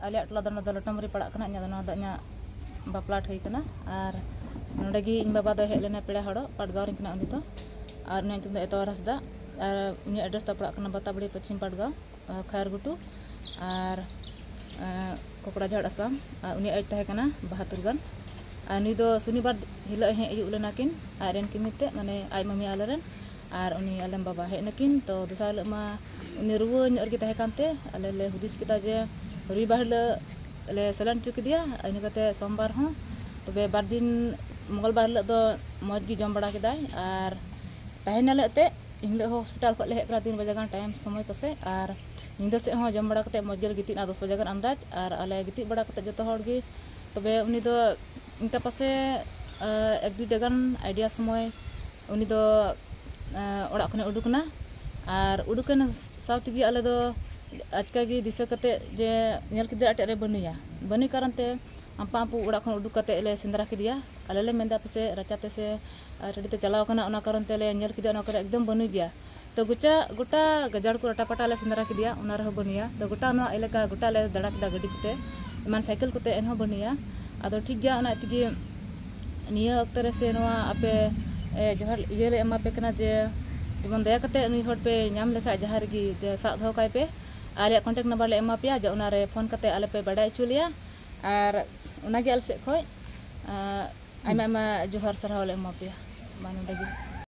आलिया टोला दो लटमरी पड़ा कना न्या बापला ठई कना और नोडेगी इन बाबा दो हेज लेना पेड़ा हड़ो पाटगांव रिन कना उनी तो और न्या तुम एतवार हसदा और उनी एड्रेस ता पड़ा कना बताबड़ी पश्चिम पाटगांव खैरगुटू और कोकड़ा झाड़ आसाम और उनी एज तहे कना 72 गान और नी दो शनिवार हिलो हे अयु लेना किन आरेन किमिते माने आई मम्मी आलेरन और उनी आलम बाबा हे नकिन तो दोसार मा उनी रुवा ᱧᱚᱜ ᱨᱮᱜᱮ ᱛᱟᱦᱮᱸ ᱠᱟᱱᱛᱮ ᱟᱞᱮ ᱞᱮ ᱦᱩᱫᱤᱥ ᱠᱮᱫᱟ ᱡᱮ ᱨᱚᱵᱤᱵᱟᱨ ᱦᱤᱞᱳᱜ ᱞᱮ ᱥᱮᱞᱟᱱ ᱦᱚᱪᱚ ᱠᱮᱫᱮᱭᱟ ᱤᱱᱟᱹ ᱠᱟᱛᱮ ᱥᱳᱢᱵᱟᱨ ᱦᱚᱸ ᱛᱚᱵᱮ ᱵᱟᱨ ᱫᱤᱱ ᱢᱚᱝᱜᱚᱞᱵᱟᱨ ᱦᱤᱞᱳᱜ ᱫᱚ ᱢᱚᱡᱽ ᱜᱮ ᱡᱚᱢ ᱵᱟᱲᱟ ᱠᱮᱫᱟᱭ ᱟᱨ ᱛᱟᱦᱮᱱᱟᱞᱮ ᱮᱱᱛᱮ ᱤᱱᱦᱤᱞᱳᱜ ᱦᱚᱸ ᱦᱚᱥᱯᱤᱴᱟᱞ ᱠᱷᱚᱱ ᱞᱮ ᱦᱮᱡ ᱠᱟᱱᱟ 3 ᱵᱟᱡᱮ ᱜᱟᱱ ᱴᱟइम ᱥᱚᱢᱚᱭ ᱯᱟᱥᱮ ᱟᱨ ᱧᱤᱫᱟᱹ ᱥᱮᱫ ᱦᱚᱸ ᱡᱚᱢ ᱵᱟᱲᱟ ᱠᱟᱛᱮ ᱢᱚᱡᱽ ᱜᱮ ᱜᱤᱛᱤᱡ ᱱᱟ 10 ᱵᱟᱡᱮ ᱜᱟᱱ ᱟᱱᱫᱟᱡ ᱟᱨ ᱟᱞᱮ ᱜᱤᱛᱤᱡ ᱵᱟᱲᱟ ᱠᱟᱛᱮ ᱡᱚᱛᱚ ᱦᱚᱲ ᱜᱮ ᱛᱚᱵᱮ ᱩᱱᱤ ᱫᱚ ᱤᱱᱠᱟ ᱯᱟᱥᱮ 1-2 ᱜᱟᱱ ᱟᱭᱰᱤᱭᱟ ᱥᱚᱢᱚᱭ उनी दो ओड़ा खने उडुकना और उडुकन साउथगी आले दो आजका गी दिशा कते जे नेल किदे अटे रे बनुया बनी कारण ते आम्पा आम्पू ओड़ा खन उडुक कते ले सेंद्रा किदिया आले ले मेंदा पसे राचाते से रेडी ते चलाव कना ओना कारण ते ले नेल किदे ओना करे एकदम बनु गया तो गोटा गजाड़ को रटा पटा ले सेंद्रा किदिया ओना रह बनुया तो गोटा नो इलाका गोटा ले दड़ा किदा गडी कते मान साइकिल कते एनहो बनुया आदो ठीक गया ओना तिगी निया अक्ते रे से नोआ आपे जोहर ये ले एमा पे कना जे जेमन दया कते उनी हर पे नाम लेखा जहार गी जे सा धो काय पे आले कांटेक्ट नंबर ले एमा पे जे उना रे फोन कते आले पे बडाय चुलिया और उना गे आल से खोय आइमा जोहर सरहाव ले एमा पे मानु दगी